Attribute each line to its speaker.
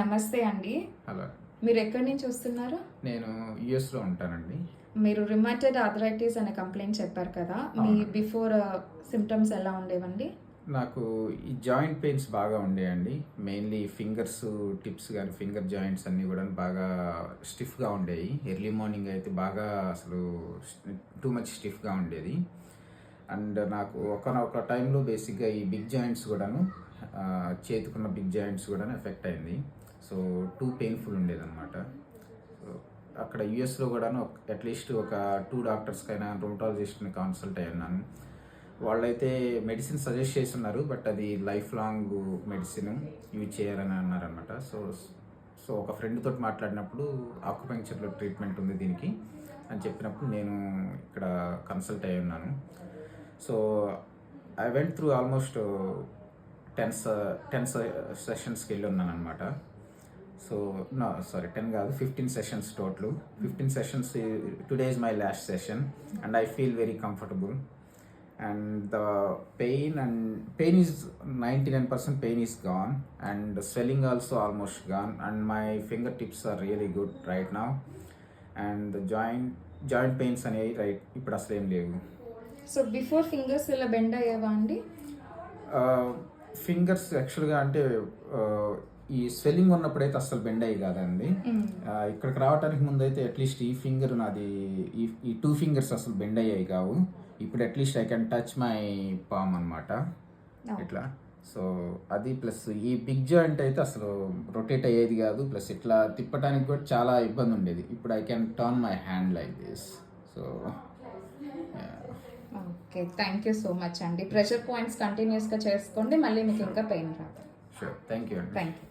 Speaker 1: నమస్తే అండి.
Speaker 2: హలో.
Speaker 1: మీరు ఎక్కడి నుంచి వస్తున్నారు?
Speaker 2: నేను యుఎస్లో ఉంటానండి.
Speaker 1: మీరు రిమాటెడ్ ఆర్థరైటిస్ అనే కంప్లైంట్ చెప్పారు కదా, మీ బిఫోర్ సిమ్టమ్స్ ఎలా ఉండేవండి?
Speaker 2: నాకు ఈ జాయింట్ పెయిన్స్ బాగా ఉండేయండి. మెయిన్లీ ఫింగర్స్ టిప్స్ కానీ ఫింగర్ జాయింట్స్ అన్నీ కూడా బాగా స్టిఫ్గా ఉండేవి. ఎర్లీ మార్నింగ్ అయితే బాగా అసలు టూ మచ్ స్టిఫ్గా ఉండేది. అండ్ నాకు ఒక టైంలో బేసిక్గా ఈ బిగ్ జాయింట్స్ కూడాను చేతుకున్న బిగ్ జాయింట్స్ కూడా ఎఫెక్ట్ అయింది. సో టూ పెయిన్ఫుల్ ఉండేదన్నమాట. సో అక్కడ యుఎస్లో కూడాను అట్లీస్ట్ ఒక 2 డాక్టర్స్కైనా రొమటాలజిస్ట్ని కన్సల్ట్ అయ్యాను. వాళ్ళైతే మెడిసిన్ సజెస్ట్ చేస్తున్నారు, బట్ అది లైఫ్ లాంగ్ మెడిసిన్ యూజ్ చేయాలని అన్నారనమాట. సో ఒక ఫ్రెండ్ తోటి మాట్లాడినప్పుడు ఆక్యుపంక్చర్లో ట్రీట్మెంట్ ఉంది దీనికి అని చెప్పినప్పుడు నేను ఇక్కడ కన్సల్ట్ అయ్యి ఉన్నాను. So I went through almost 10 సెషన్స్కి వెళ్ళి ఉన్నాను అనమాట. సో 10 కాదు, 15 sessions total. 15 sessions. Today is my last session and I feel very comfortable. And the pain is 99% pain is gone, and the swelling also almost gone, and my fingertips are really good right now, and the joint pains అనేవి right ఇప్పుడు అసలు ఏం లేవు.
Speaker 1: So before fingers ఇలా bend అయ్యేవా అండి?
Speaker 2: Fingers యాక్చువల్గా అంటే ఈ స్వెల్లింగ్ ఉన్నప్పుడైతే అసలు బెండ్ అయ్యి కాదండి. ఇక్కడికి రావడానికి ముందు అయితే అట్లీస్ట్ ఈ ఫింగర్ నాది ఈ 2 ఫింగర్స్ అసలు బెండ్ అయ్యాయి కావు. ఇప్పుడు at least I can touch my palm అనమాట ఇట్లా. సో అది ప్లస్ ఈ బిగ్ జాయింట్ అయితే అసలు రొటేట్ అయ్యేది కాదు, ప్లస్ ఇట్లా తిప్పడానికి కూడా చాలా ఇబ్బంది ఉండేది. ఇప్పుడు I can turn my hand like this. So
Speaker 1: okay, thank you so much అండి. ప్రెషర్ పాయింట్స్ కంటిన్యూస్గా చేసుకోండి, మళ్ళీ మీకు ఇంకా పెయిన్ రాదు.
Speaker 2: షూర్, థ్యాంక్ యూ అండి.
Speaker 1: Thank you.